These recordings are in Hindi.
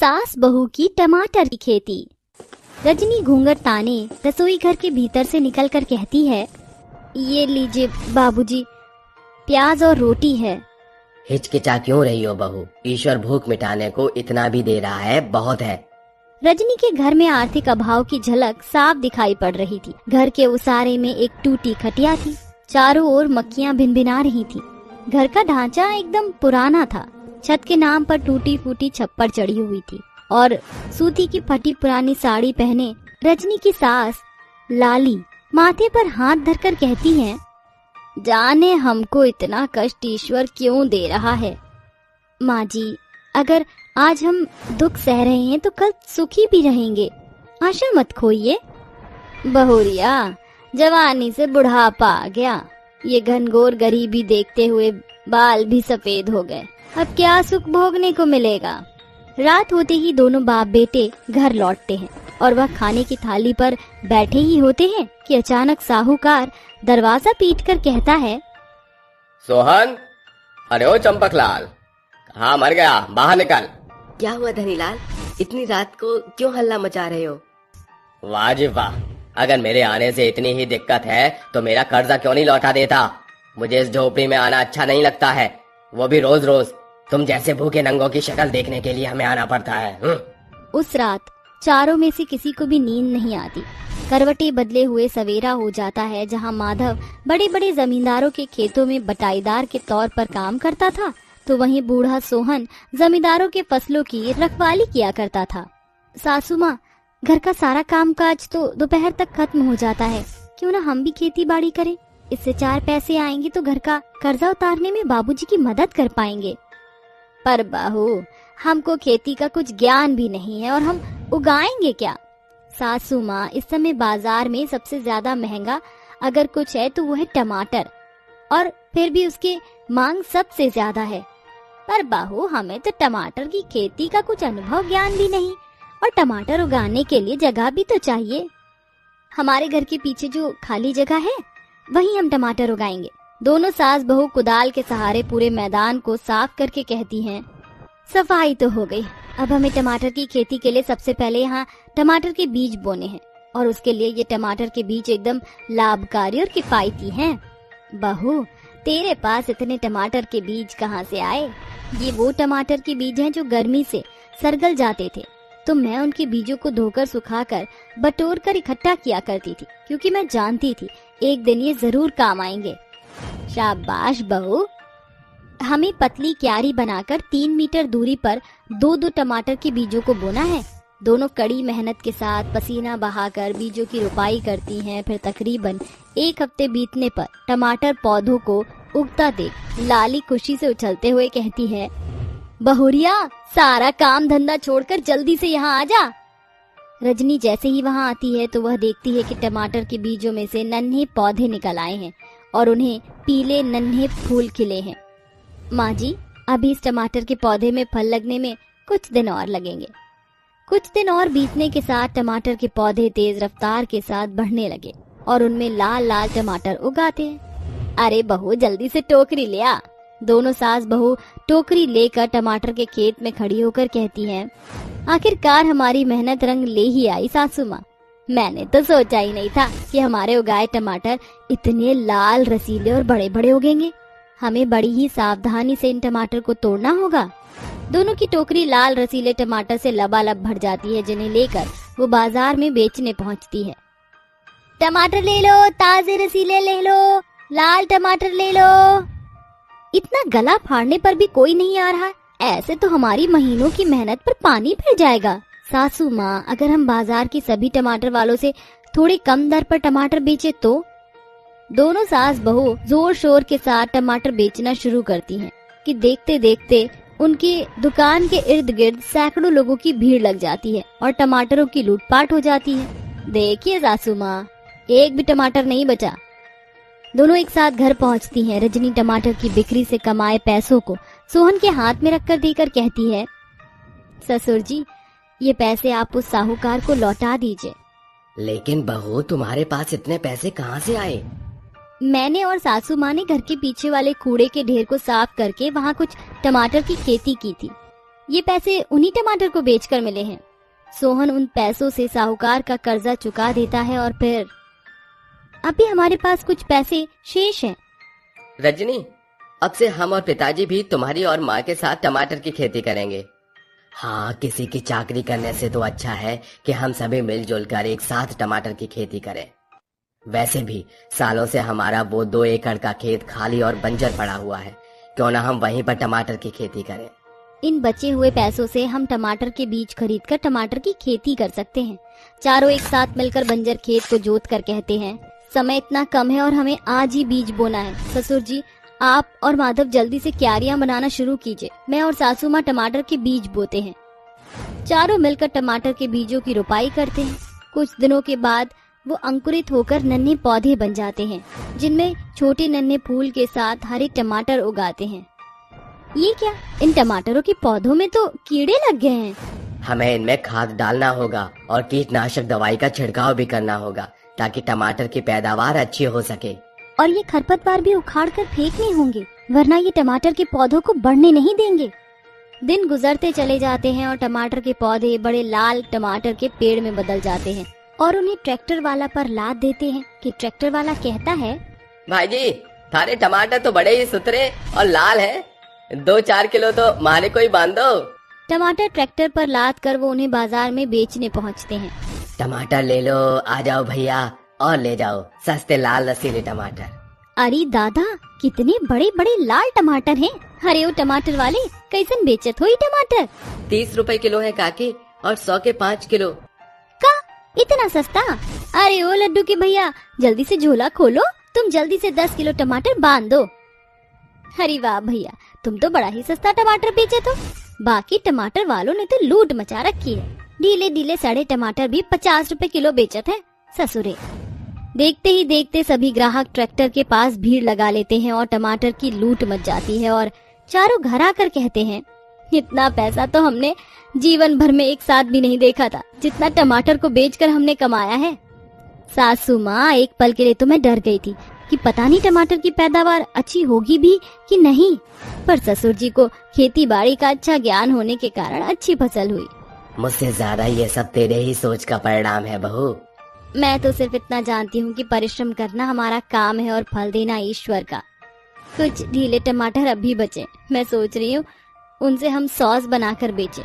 सास बहू की टमाटर की खेती। रजनी घूंघट ताने रसोई घर के भीतर से निकलकर कहती है, ये लीजिए बाबूजी, प्याज और रोटी है। हिचकिचा क्यों रही हो बहू? ईश्वर भूख मिटाने को इतना भी दे रहा है, बहुत है। रजनी के घर में आर्थिक अभाव की झलक साफ दिखाई पड़ रही थी। घर के उसारे में एक टूटी खटिया थी, चारों ओर मक्खियां भिनभिना रही थी। घर का ढांचा एकदम पुराना था। छत के नाम पर टूटी फूटी छप्पर चढ़ी हुई थी और सूती की फटी पुरानी साड़ी पहने रजनी की सास लाली माथे पर हाथ धरकर कहती है, जाने हमको इतना कष्ट ईश्वर क्यों दे रहा है। माँ जी, अगर आज हम दुख सह रहे हैं तो कल सुखी भी रहेंगे, आशा मत खोइए। बहुरिया, जवानी से बुढ़ापा आ गया, ये घनघोर गरीबी देखते हुए बाल भी सफेद हो गए, अब क्या सुख भोगने को मिलेगा। रात होते ही दोनों बाप बेटे घर लौटते हैं और वह खाने की थाली पर बैठे ही होते हैं कि अचानक साहूकार दरवाजा पीटकर कहता है, सोहन, अरे ओ चंपकलाल, कहाँ मर गया? बाहर निकल। क्या हुआ धनीलाल, इतनी रात को क्यों हल्ला मचा रहे हो? वाह जी वाह, अगर मेरे आने से इतनी ही दिक्कत है तो मेरा कर्जा क्यों नहीं लौटा देता। मुझे इस झोपड़ी में आना अच्छा नहीं लगता है, वो भी रोज रोज। तुम जैसे भूखे नंगों की शक्ल देखने के लिए हमें आना पड़ता है। उस रात चारों में से किसी को भी नींद नहीं आती। करवटें बदले हुए सवेरा हो जाता है। जहाँ माधव बड़े बड़े जमींदारों के खेतों में बटाईदार के तौर पर काम करता था, तो वहीं बूढ़ा सोहन जमींदारों के फसलों की रखवाली किया करता था। सासू माँ, घर का सारा कामकाज तो दोपहर तक खत्म हो जाता है, क्यों ना हम भी खेती बाड़ी करें, इससे 4 पैसे आएंगे तो घर का कर्जा उतारने में बाबूजी की मदद कर पाएंगे। पर बहू, हमको खेती का कुछ ज्ञान भी नहीं है और हम उगाएंगे क्या। सासू माँ, इस समय बाजार में सबसे ज्यादा महंगा अगर कुछ है तो वो है टमाटर, और फिर भी उसके मांग सबसे ज्यादा है। पर बहू, हमें तो टमाटर की खेती का कुछ अनुभव ज्ञान भी नहीं, और टमाटर उगाने के लिए जगह भी तो चाहिए। हमारे घर के पीछे जो खाली जगह है वहीं हम टमाटर उगाएंगे। दोनों सास बहू कुदाल के सहारे पूरे मैदान को साफ करके कहती हैं, सफाई तो हो गई, अब हमें टमाटर की खेती के लिए सबसे पहले यहाँ टमाटर के बीज बोने हैं, और उसके लिए ये टमाटर के बीज एकदम लाभकारी और किफायती हैं। बहू, तेरे पास इतने टमाटर के बीज कहाँ से आए? ये वो टमाटर के बीज हैं जो गर्मी से सरगल जाते थे, तो मैं उनके बीजों को धोकर सुखाकर बटोर कर इकट्ठा किया करती थी, क्योंकि मैं जानती थी एक दिन ये जरूर काम आएंगे। शाबाश बहू। हमें पतली क्यारी बनाकर 3 मीटर दूरी पर 2-2 टमाटर के बीजों को बोना है। दोनों कड़ी मेहनत के साथ पसीना बहाकर बीजों की रुपाई करती हैं। फिर तकरीबन 1 हफ्ते बीतने पर टमाटर पौधों को उगता देख लाली खुशी से उछलते हुए कहती है, बहुरिया, सारा काम धंधा छोड़कर जल्दी से यहाँ आ जा। रजनी जैसे ही वहाँ आती है तो वह देखती है कि टमाटर के बीजों में से नन्हे पौधे निकल आए हैं और उन्हें पीले नन्हे फूल खिले हैं। माँ जी, अभी इस टमाटर के पौधे में फल लगने में कुछ दिन और लगेंगे। कुछ दिन और बीतने के साथ टमाटर के पौधे तेज रफ्तार के साथ बढ़ने लगे और उनमें लाल लाल टमाटर उगाते हैं। अरे बहू, जल्दी से टोकरी ले आ। दोनों सास बहू टोकरी लेकर टमाटर के खेत में खड़ी होकर कहती हैं, आखिरकार हमारी मेहनत रंग ले ही आई सासू माँ। मैंने तो सोचा ही नहीं था कि हमारे उगाए टमाटर इतने लाल, रसीले और बड़े बड़े उगेंगे। हमें बड़ी ही सावधानी से इन टमाटर को तोड़ना होगा। दोनों की टोकरी लाल रसीले टमाटर से लबालब भर जाती है, जिन्हें लेकर वो बाजार में बेचने पहुंचती है। टमाटर ले लो, ताजे रसीले ले लो, लाल टमाटर ले लो। इतना गला फाड़ने पर भी कोई नहीं आ रहा, ऐसे तो हमारी महीनों की मेहनत पर पानी फिर जाएगा। सासू माँ, अगर हम बाजार की सभी टमाटर वालों से थोड़ी कम दर पर टमाटर बेचे तो? दोनों सास बहू जोर शोर के साथ टमाटर बेचना शुरू करती हैं कि देखते देखते उनकी दुकान के इर्द गिर्द सैकड़ों लोगों की भीड़ लग जाती है और टमाटरों की लूटपाट हो जाती है। देखिए सासू माँ, एक भी टमाटर नहीं बचा। दोनों एक साथ घर पहुँचती हैं। रजनी टमाटर की बिक्री से कमाए पैसों को सोहन के हाथ में रखकर देकर कहती है, ससुर जी, ये पैसे आप उस साहूकार को लौटा दीजिए। लेकिन बहू, तुम्हारे पास इतने पैसे कहाँ से आए? मैंने और सासू माँ ने घर के पीछे वाले कूड़े के ढेर को साफ करके वहाँ कुछ टमाटर की खेती की थी। ये पैसे उन्हीं टमाटर को बेचकर मिले हैं। सोहन उन पैसों से साहूकार का कर्जा चुका देता है और फिर अभी हमारे पास कुछ पैसे शेष हैं। रजनी, अब से हम और पिताजी भी तुम्हारी और माँ के साथ टमाटर की खेती करेंगे। हाँ, किसी की चाकरी करने से तो अच्छा है कि हम सभी मिलजुल कर एक साथ टमाटर की खेती करें। वैसे भी सालों से हमारा वो 2 एकड़ का खेत खाली और बंजर पड़ा हुआ है, क्यों ना हम वहीं पर टमाटर की खेती करें। इन बचे हुए पैसों से हम टमाटर के बीज खरीदकर टमाटर की खेती कर सकते हैं। चारों एक साथ मिलकर बंजर खेत को जोत कर कहते हैं, समय इतना कम है और हमें आज ही बीज बोना है। ससुर जी, आप और माधव जल्दी से क्यारियां बनाना शुरू कीजिए। मैं और सासू माँ टमाटर के बीज बोते हैं। चारों मिलकर टमाटर के बीजों की रोपाई करते हैं। कुछ दिनों के बाद वो अंकुरित होकर नन्हे पौधे बन जाते हैं, जिनमें छोटे नन्हे फूल के साथ हरे टमाटर उगाते हैं। ये क्या, इन टमाटरों के पौधों में तो कीड़े लग गए हैं। हमें इनमें खाद डालना होगा और कीटनाशक दवाई का छिड़काव भी करना होगा ताकि टमाटर की पैदावार अच्छी हो सके। और ये खरपतवार भी उखाड़ कर फेंकने होंगे, वरना ये टमाटर के पौधों को बढ़ने नहीं देंगे। दिन गुजरते चले जाते हैं और टमाटर के पौधे बड़े लाल टमाटर के पेड़ में बदल जाते हैं और उन्हें ट्रैक्टर वाला पर लाद देते हैं कि ट्रैक्टर वाला कहता है, भाईजी, थारे टमाटर तो बड़े ही सुथरे और लाल हैं। 2-4 किलो तो मारे को ही बांध दो। टमाटर ट्रैक्टर पर लाद कर वो उन्हें बाजार में बेचने पहुंचते हैं। टमाटर ले लो, आ जाओ भैया, और ले जाओ सस्ते लाल रसीले टमाटर। अरे दादा, कितने बड़े बड़े लाल टमाटर हैं। अरे ओ टमाटर वाले, कैसन बेचत हो ये टमाटर? 30 रुपए किलो है काकी, और 100 के 5 किलो। का इतना सस्ता? अरे ओ लड्डू के भैया, जल्दी से झोला खोलो, तुम जल्दी से 10 किलो टमाटर बांध दो। अरे वाह भैया, तुम तो बड़ा ही सस्ता टमाटर बेचे तो। बाकी टमाटर वालों ने तो लूट मचा रखी है। ढीले ढीले सड़े टमाटर भी 50 रुपए किलो बेचत है ससुरे। देखते ही देखते सभी ग्राहक ट्रैक्टर के पास भीड़ लगा लेते हैं और टमाटर की लूट मच जाती है और चारों घर आकर कहते हैं, इतना पैसा तो हमने जीवन भर में एक साथ भी नहीं देखा था, जितना टमाटर को बेचकर हमने कमाया है। सासू माँ, एक पल के लिए तो मैं डर गई थी कि पता नहीं टमाटर की पैदावार अच्छी होगी भी कि नहीं, पर ससुर जी को खेती बाड़ी का अच्छा ज्ञान होने के कारण अच्छी फसल हुई। मुझसे ज्यादा ये सब तेरे ही सोच का परिणाम है बहू। मैं तो सिर्फ इतना जानती हूँ कि परिश्रम करना हमारा काम है और फल देना ईश्वर का। कुछ ढीले टमाटर अभी बचे, मैं सोच रही हूँ उनसे हम सॉस बनाकर बेचें।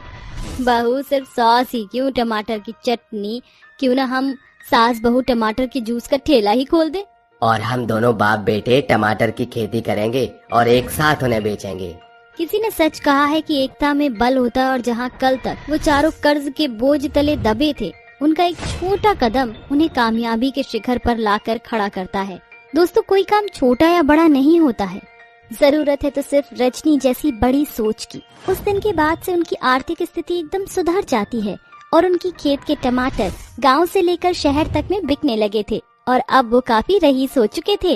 बहू, सिर्फ सॉस ही क्यों, टमाटर की चटनी क्यों ना हम सास बहू टमाटर के जूस का ठेला ही खोल दे। और हम दोनों बाप बेटे टमाटर की खेती करेंगे और एक साथ उन्हें बेचेंगे। किसी ने सच कहा है कि एकता में बल होता है और जहाँ कल तक वो चारों कर्ज के बोझ तले दबे थे, उनका एक छोटा कदम उन्हें कामयाबी के शिखर पर लाकर खड़ा करता है। दोस्तों, कोई काम छोटा या बड़ा नहीं होता है, जरूरत है तो सिर्फ रजनी जैसी बड़ी सोच की। उस दिन के बाद से उनकी आर्थिक स्थिति एकदम सुधर जाती है और उनकी खेत के टमाटर गांव से लेकर शहर तक में बिकने लगे थे और अब वो काफी रईस हो चुके थे।